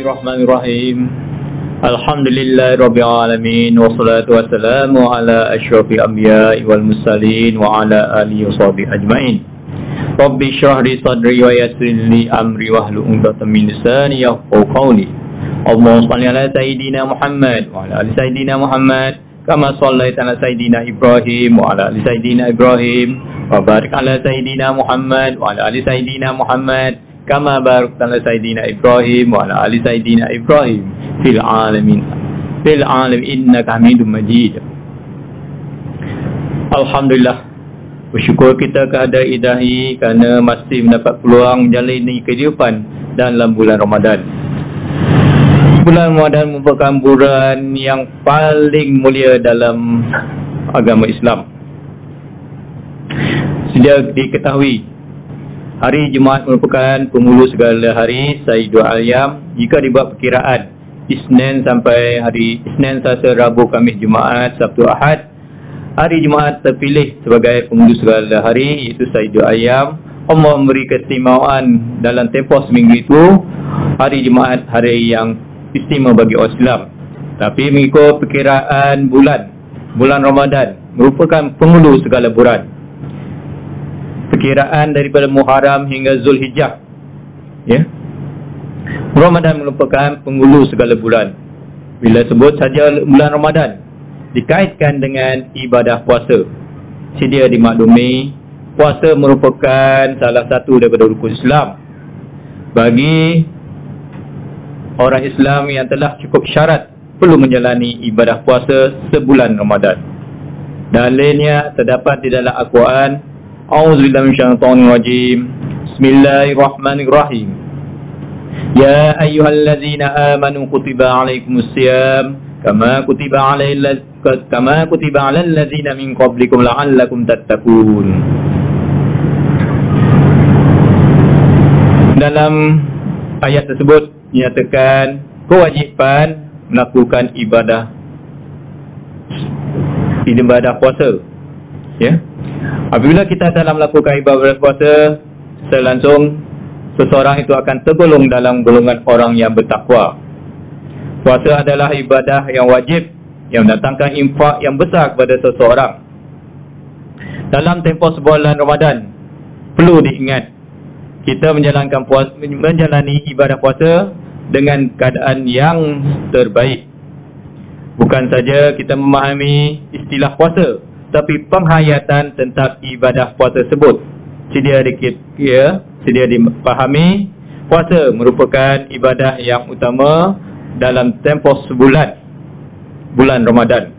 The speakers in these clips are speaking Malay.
Bismillahirrahmanirrahim. Alhamdulillahirabbil alamin wassalatu wassalamu ala asyrafil anbiya'i wal mursalin wa ala alihi washabihi ajmain. Rabbi shrah li sadri wa yassir li amri wahlul 'uqdatam min lisani yafqahu qawli. Allahumma shalli ala sayidina Muhammad wa ala ali sayidina Muhammad kama shallaita ala sayidina Ibrahim wa ala ali sayidina Ibrahim wa barik ala sayidina Muhammad wa ala ali sayidina Muhammad kama barakta ala sayidina Ibrahim wa ala ali sayidina Ibrahim fil alamin innaka Hamidum Majid. Alhamdulillah, bersyukur kita kepada Ilahi kerana masih mendapat peluang menjalani kehidupan dalam bulan Ramadan. Bulan Ramadan merupakan bulan yang paling mulia dalam agama Islam. Sudah diketahui, hari Jumaat merupakan penghulu segala hari, Sayyidul Ayyam. Jika dibuat perkiraan Isnin sampai hari Isnin, Selasa, Rabu, Khamis, Jumaat, Sabtu, Ahad, hari Jumaat terpilih sebagai penghulu segala hari, iaitu Sayyidul Ayyam. Allah memberi keistimewaan dalam tempoh seminggu itu. Hari Jumaat hari yang istimewa bagi orang Islam. Tapi mengikut perkiraan bulan Ramadan merupakan penghulu segala bulan. Perkiraan daripada Muharram hingga Zulhijjah, ya, Ramadan merupakan penghulu segala bulan. Bila sebut saja bulan Ramadan dikaitkan dengan ibadah puasa, sedia dimaklumi puasa merupakan salah satu daripada rukun Islam. Bagi orang Islam yang telah cukup syarat perlu menjalani ibadah puasa sebulan Ramadan. Dalilnya terdapat di dalam Al-Quran. A'udzubillahi minasyaitonir rajim. Bismillahirrahmanirrahim. Ya ayyuhallazina amanu kutiba alaikumusiyam kama kutiba alal ladzina min qablikum la'allakum tattaqun. Dalam ayat tersebut menyatakan kewajipan melakukan ibadah puasa, ya. Apabila kita dalam melakukan ibadah puasa, selangsung seseorang itu akan tergolong dalam golongan orang yang bertakwa. Puasa adalah ibadah yang wajib yang mendatangkan infak yang besar kepada seseorang. Dalam tempoh sebulan Ramadan perlu diingat, kita menjalani ibadah puasa dengan keadaan yang terbaik. Bukan saja kita memahami istilah puasa, tapi penghayatan tentang ibadah puasa tersebut sedia dipahami. Puasa merupakan ibadah yang utama dalam tempoh bulan Ramadan.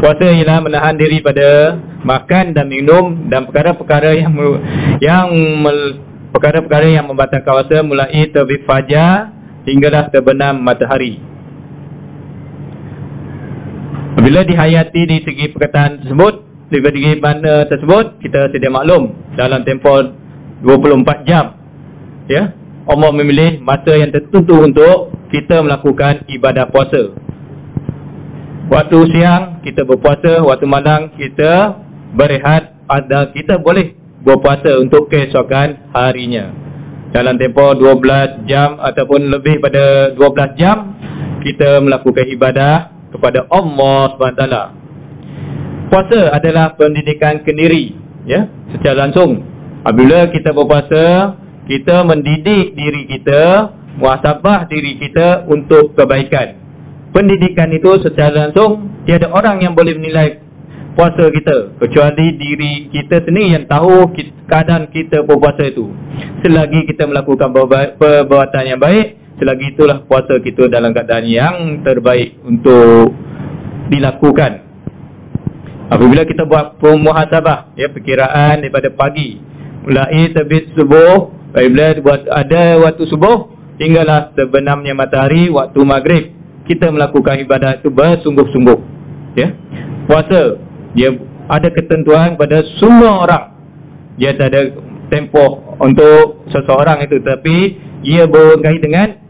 Puasa ialah menahan diri pada makan dan minum dan perkara-perkara yang membatalkan puasa mulai terbit fajar hinggalah terbenam matahari. Bila dihayati di segi perkataan tersebut, di segi mana tersebut, kita sedia maklum dalam tempoh 24 jam, ya, Allah memilih masa yang tertentu untuk kita melakukan ibadah puasa. Waktu siang kita berpuasa, waktu malam kita berehat, ada kita boleh berpuasa untuk keesokan harinya. Dalam tempoh 12 jam ataupun lebih pada 12 jam kita melakukan ibadah kepada Allah SWT. Puasa adalah pendidikan kendiri, ya, secara langsung. Apabila kita berpuasa, kita mendidik diri kita, muhasabah diri kita untuk kebaikan. Pendidikan itu secara langsung, tiada orang yang boleh menilai puasa kita kecuali diri kita sendiri yang tahu keadaan kita berpuasa itu. Selagi kita melakukan perbuatan yang baik, selagi itulah puasa kita dalam keadaan yang terbaik untuk dilakukan. Apabila kita buat muhasabah, ya, perkiraan daripada pagi mulai terbit subuh, apabila ada waktu subuh hinggalah terbenamnya matahari waktu maghrib, kita melakukan ibadah itu bersungguh-sungguh, ya. Puasa dia ada ketentuan pada semua orang. Dia tak ada tempoh untuk seseorang itu, tapi ia berkait dengan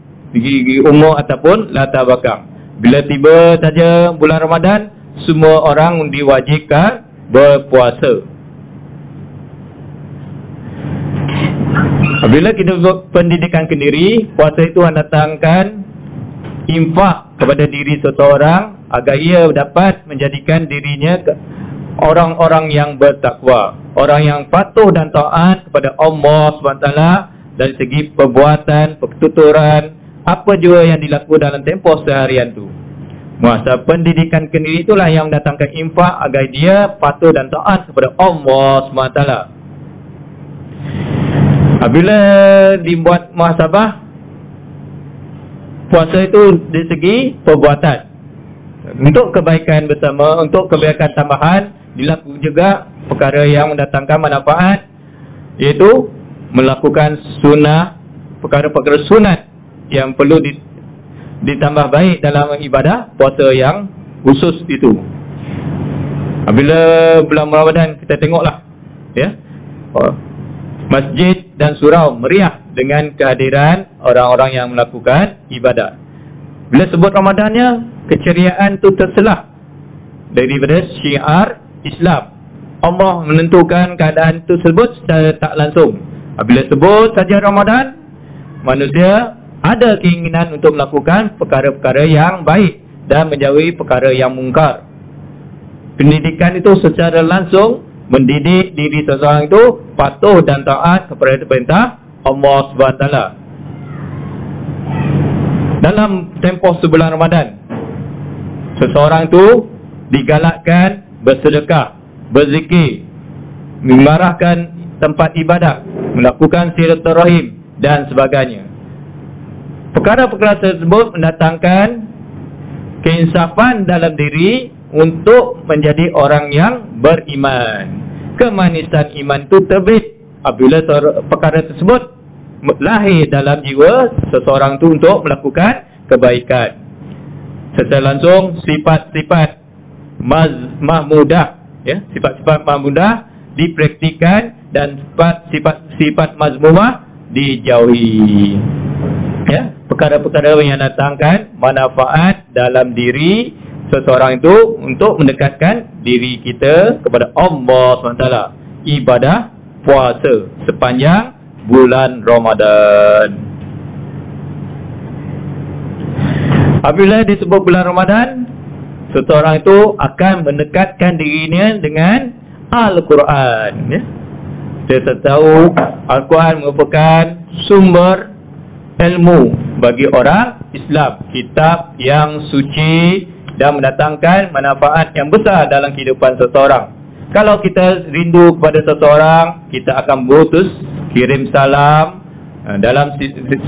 umur ataupun latar belakang. Bila tiba saja bulan Ramadan, semua orang diwajibkan berpuasa. Bila kita buat pendidikan kendiri, puasa itu mendatangkan infak kepada diri seseorang agar ia dapat menjadikan dirinya orang-orang yang bertakwa, orang yang patuh dan taat kepada Allah SWT dari segi perbuatan, pertuturan, apa jua yang dilakukan dalam tempoh seharian tu. Masa pendidikan kendiri itulah yang mendatangkan infak agar dia patuh dan taat kepada Allah SWT. Apabila dibuat muhasabah, puasa itu dari segi perbuatan, untuk kebaikan bersama, untuk kebaikan tambahan, dilakukan juga perkara yang mendatangkan manfaat, iaitu melakukan sunnah, perkara-perkara sunat yang perlu ditambah baik dalam ibadah puasa yang khusus itu. Apabila bulan Ramadan, kita tengoklah, ya, masjid dan surau meriah dengan kehadiran orang-orang yang melakukan ibadah. Bila sebut Ramadannya, keceriaan itu terselah daripada syiar Islam. Allah menentukan keadaan tersebut secara tak langsung. Apabila sebut saja Ramadan, manusia ada keinginan untuk melakukan perkara-perkara yang baik dan menjauhi perkara yang mungkar. Pendidikan itu secara langsung mendidik diri seseorang itu patuh dan taat kepada perintah Allah SWT. Dalam tempoh sebulan Ramadan, seseorang itu digalakkan bersedekah, berzikir, memarahkan tempat ibadah, melakukan silaturahim dan sebagainya. Perkara-perkara tersebut mendatangkan keinsafan dalam diri untuk menjadi orang yang beriman. Kemanisan iman itu terbit apabila perkara tersebut lahir dalam jiwa seseorang itu untuk melakukan kebaikan. Secara langsung sifat-sifat mahmudah, ya, sifat-sifat mahmudah dipraktikkan dan sifat-sifat mazmumah dijauhi. Ya, perkara-perkara yang datangkan manfaat dalam diri seseorang itu untuk mendekatkan diri kita kepada Allah SWT. Ibadah puasa sepanjang bulan Ramadan. Apabila disebut bulan Ramadan, seseorang itu akan mendekatkan dirinya dengan Al-Quran, ya. Kita tahu Al-Quran merupakan sumber ilmu bagi orang Islam, kitab yang suci dan mendatangkan manfaat yang besar dalam kehidupan seseorang. Kalau kita rindu kepada seseorang, kita akan berutus kirim salam. Dalam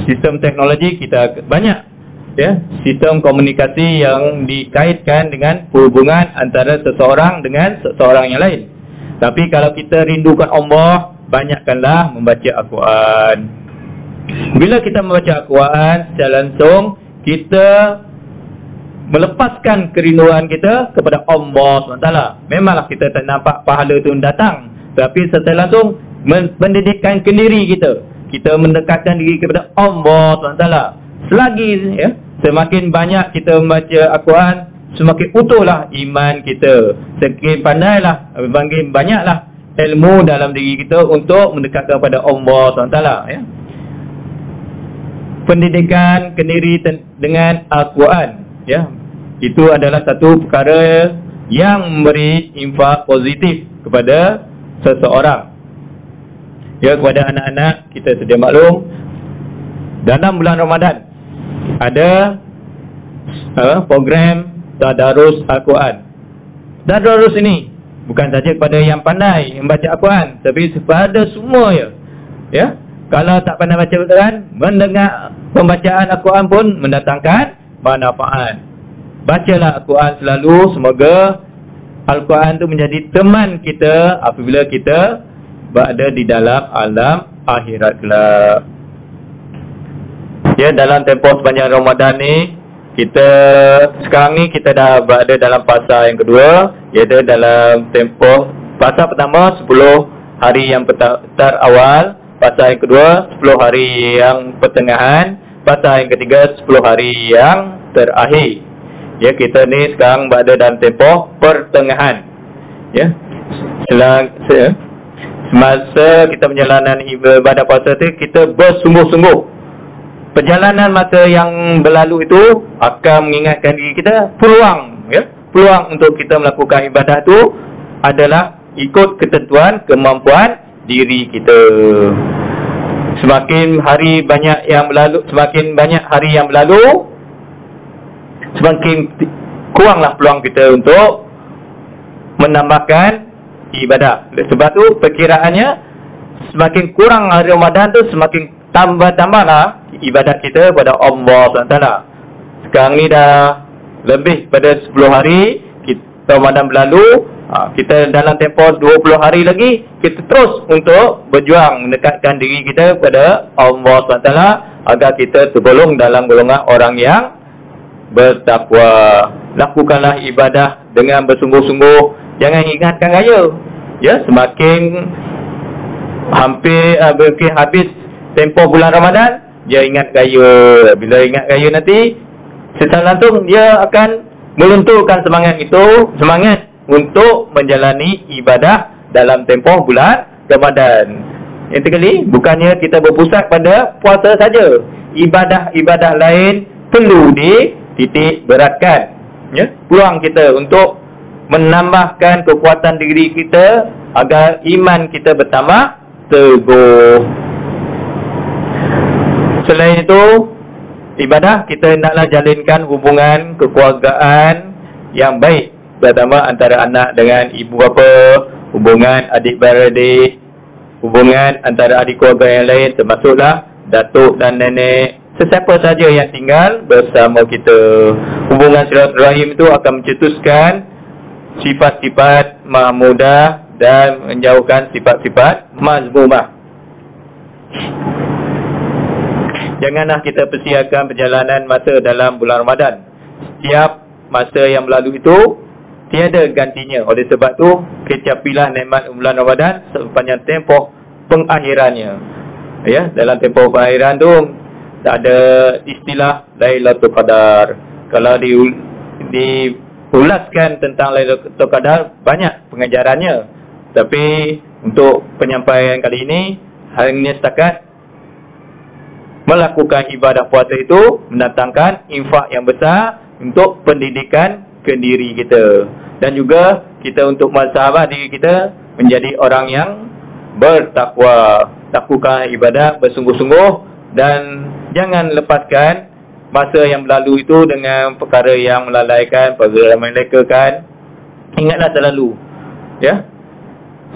sistem teknologi kita banyak, ya, sistem komunikasi yang dikaitkan dengan hubungan antara seseorang dengan seseorang yang lain. Tapi kalau kita rindukan Allah, banyakkanlah membaca Al-Quran. Bila kita membaca Al-Quran, secara langsung kita melepaskan kerinduan kita kepada Allah SWT. Memanglah kita tak nampak pahala itu datang, tapi secara langsung mendidikkan kendiri kita. Kita mendekatkan diri kepada Allah SWT. Selagi, ya, semakin banyak kita membaca Al-Quran, semakin utuhlah iman kita. Semakin pandailah, semakin banyaklah ilmu dalam diri kita untuk mendekatkan kepada Allah SWT, ya. Pendidikan kendiri dengan Al-Quran, ya, itu adalah satu perkara yang memberi impak positif kepada seseorang, ya, kepada anak-anak. Kita sedia maklum, dalam bulan Ramadan ada program Tadarus Al-Quran. Tadarus ini bukan saja kepada yang pandai membaca Al-Quran, tapi kepada semua, ya. Kalau tak pandai baca Al-Quran, mendengar pembacaan Al-Quran pun mendatangkan manfaat. Bacalah Al-Quran selalu, semoga Al-Quran itu menjadi teman kita apabila kita berada di dalam alam akhirat kelak. Ya, dalam tempoh sepanjang Ramadan ni, sekarang ni kita dah berada dalam fasa yang kedua, iaitu dalam tempoh fasa pertama 10 hari yang awal, fasa yang kedua 10 hari yang pertengahan, fasa yang ketiga 10 hari yang terakhir. Ya, kita ni sekarang berada dalam tempoh pertengahan. Ya, semasa kita menjalankan ibadah puasa tu, kita bersungguh-sungguh perjalanan masa yang berlalu itu akan mengingatkan diri kita peluang, ya, peluang untuk kita melakukan ibadah itu adalah ikut ketentuan kemampuan diri kita. Semakin hari banyak yang berlalu, semakin banyak hari yang berlalu, semakin kuranglah peluang kita untuk menambahkan ibadah. Sebab tu perkiraannya semakin kurang hari Ramadan tu semakin tambah-tambahlah ibadat kita pada Allah SWT. Sekarang ni dah lebih pada 10 hari kita Ramadan berlalu. Kita dalam tempoh 20 hari lagi, kita terus untuk berjuang mendekatkan diri kita kepada Allah SWT agar kita tergolong dalam golongan orang yang bertakwa. Lakukanlah ibadah dengan bersungguh-sungguh. Jangan ingatkan gaya. Ya, semakin hampir habis tempoh bulan Ramadan, dia ingat gaya. Bila ingat gaya nanti, secara langsung dia akan melunturkan semangat untuk menjalani ibadah dalam tempoh bulan Ramadan. Yang kali, bukannya kita berpusat pada puasa saja. Ibadah-ibadah lain perlu dititik beratkan. Ya, peluang kita untuk menambahkan kekuatan diri kita agar iman kita bertambah teguh. Selain itu, ibadah kita hendaklah jalinkan hubungan kekeluargaan yang baik, terutama antara anak dengan ibu bapa, hubungan adik-beradik, hubungan antara adik keluarga yang lain, termasuklah datuk dan nenek, sesiapa saja yang tinggal bersama kita. Hubungan silaturahim itu akan mencetuskan sifat-sifat mahmudah dan menjauhkan sifat-sifat mazmumah. Janganlah kita persiakan perjalanan masa dalam bulan Ramadan. Setiap masa yang berlalu itu tiada gantinya. Oleh sebab tu, kecapilah nikmat bulan Ramadan sepanjang tempoh pengakhirannya. Ya, dalam tempoh pengakhiran tu tak ada istilah Lailatul Qadar. Kalau diulaskan tentang Lailatul Qadar, banyak pengajarannya. Tapi untuk penyampaian kali ini hanya setakat melakukan ibadah puasa itu mendatangkan infak yang besar untuk pendidikan ke diri kita, dan juga kita untuk muhasabah diri kita menjadi orang yang bertakwa. Lakukan ibadah bersungguh-sungguh dan jangan lepaskan masa yang berlalu itu dengan perkara yang melalaikan, perkara yang melekakan. Ingatlah selalu, ya,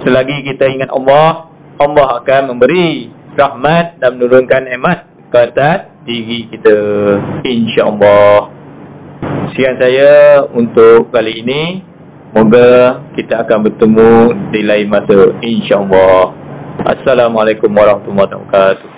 selagi kita ingat Allah, Allah akan memberi rahmat dan menurunkan nikmat ke atas diri kita, insya-Allah. Sekian saya untuk kali ini. Moga kita akan bertemu di lain masa, insya-Allah. Assalamualaikum warahmatullahi wabarakatuh.